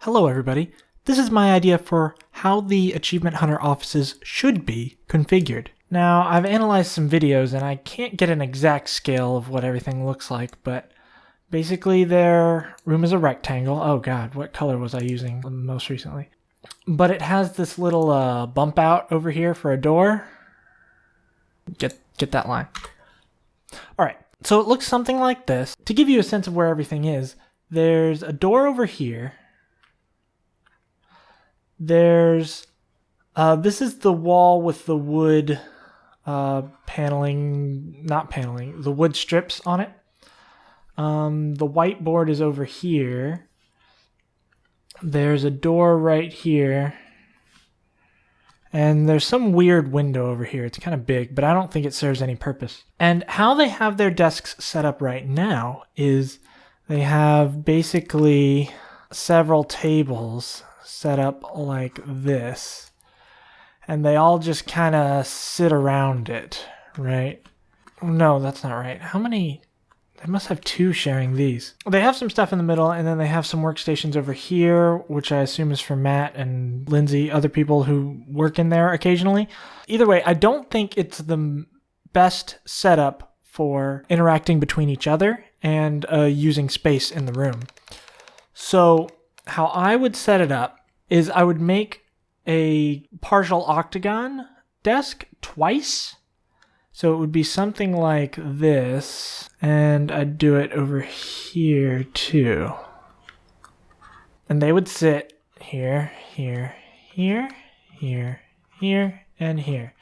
Hello everybody, this is my idea for how the Achievement Hunter offices should be configured. Now, I've analyzed some videos and I can't get an exact scale of what everything looks like, but basically their room is a rectangle. Oh god, what color was I using most recently? But it has this little bump out over here for a door. Get that line. Alright, so it looks something like this. To give you a sense of where everything is, there's a door over here. There's, this is the wall with the wood the wood strips on it. The whiteboard is over here. There's a door right here. And there's some weird window over here. It's kind of big, but I don't think it serves any purpose. And how they have their desks set up right now is they have basically several tables set up like this, and they all just kind of sit around it, right? No, that's not right. How many? They must have two sharing these. They have some stuff in the middle, and then they have some workstations over here, which I assume is for Matt and Lindsay, other people who work in there occasionally. Either way, I don't think it's the best setup for interacting between each other and using space in the room. So how I would set it up is I would make a partial octagon desk twice. So it would be something like this, and I'd do it over here too. And they would sit here, here, here, here, here, and here.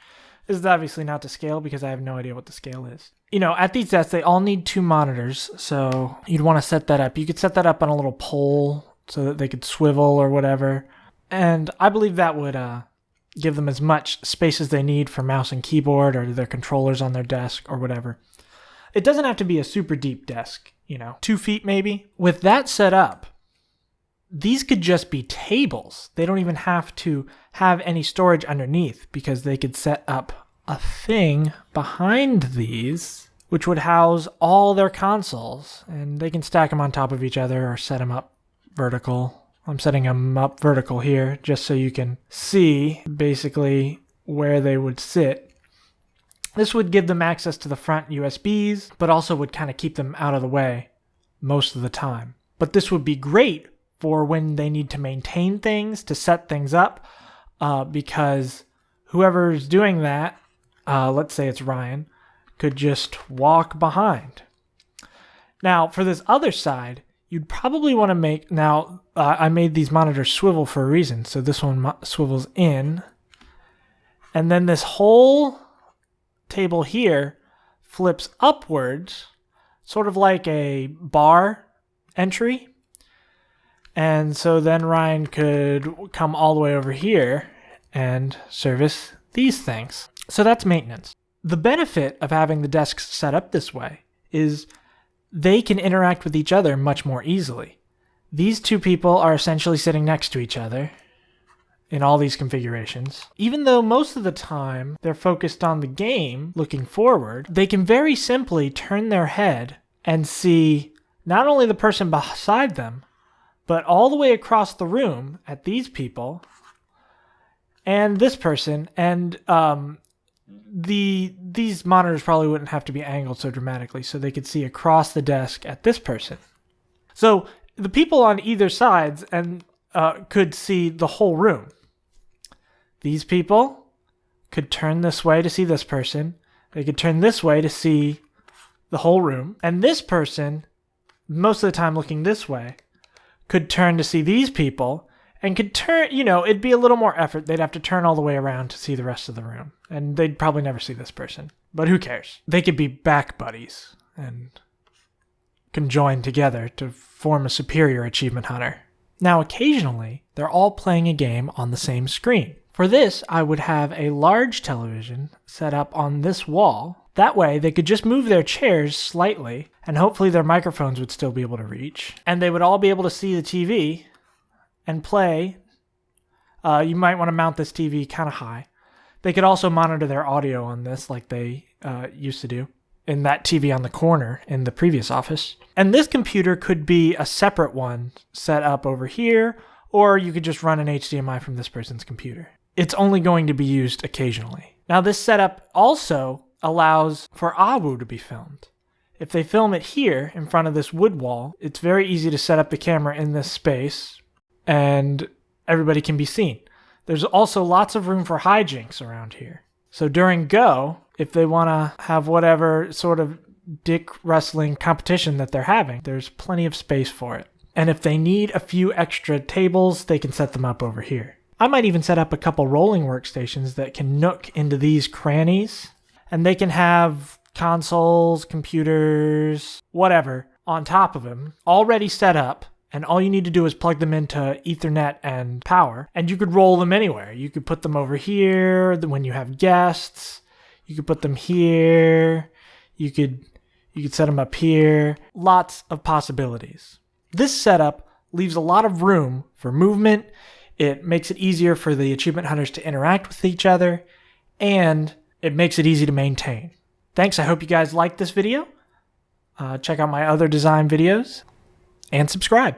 This is obviously not to scale because I have no idea what the scale is. You know, at these desks, they all need two monitors, so you'd want to set that up. You could set that up on a little pole so that they could swivel or whatever. And I believe that would give them as much space as they need for mouse and keyboard or their controllers on their desk or whatever. It doesn't have to be a super deep desk, 2 feet maybe. With that set up, these could just be tables. They don't even have to have any storage underneath because they could set up a thing behind these which would house all their consoles, and they can stack them on top of each other or set them up vertical. I'm setting them up vertical here just so you can see basically where they would sit. This would give them access to the front USBs, but also would kind of keep them out of the way most of the time. But this would be great for when they need to maintain things, to set things up, because whoever's doing that, let's say it's Ryan, could just walk behind. Now, for this other side, you'd probably want to make, I made these monitors swivel for a reason. So this one swivels in. And then this whole table here flips upwards, sort of like a bar entry. And so then Ryan could come all the way over here and service these things. So that's maintenance. The benefit of having the desks set up this way is they can interact with each other much more easily. These two people are essentially sitting next to each other in all these configurations. Even though most of the time they're focused on the game looking forward, they can very simply turn their head and see not only the person beside them, but all the way across the room at these people and this person. And these monitors probably wouldn't have to be angled so dramatically, so they could see across the desk at this person. So the people on either sides and could see the whole room. These people could turn this way to see this person. They could turn this way to see the whole room. And this person, most of the time looking this way, could turn to see these people and could turn, it'd be a little more effort. They'd have to turn all the way around to see the rest of the room. And they'd probably never see this person. But who cares? They could be back buddies and conjoin together to form a superior achievement hunter. Now, occasionally, they're all playing a game on the same screen. For this, I would have a large television set up on this wall. That way, they could just move their chairs slightly, and hopefully their microphones would still be able to reach. And they would all be able to see the TV and play. You might want to mount this TV kind of high. They could also monitor their audio on this like they used to do in that TV on the corner in the previous office. And this computer could be a separate one set up over here, or you could just run an HDMI from this person's computer. It's only going to be used occasionally. Now this setup also allows for Awu to be filmed. If they film it here in front of this wood wall, it's very easy to set up the camera in this space and everybody can be seen. There's also lots of room for hijinks around here. So during Go, if they want to have whatever sort of dick wrestling competition that they're having, there's plenty of space for it. And if they need a few extra tables, they can set them up over here. I might even set up a couple rolling workstations that can nook into these crannies, and they can have consoles, computers, whatever, on top of them, already set up, and all you need to do is plug them into Ethernet and power, and you could roll them anywhere. You could put them over here when you have guests. You could put them here. You could set them up here. Lots of possibilities. This setup leaves a lot of room for movement. It makes it easier for the achievement hunters to interact with each other, and it makes it easy to maintain. Thanks, I hope you guys liked this video. Check out my other design videos, and subscribe.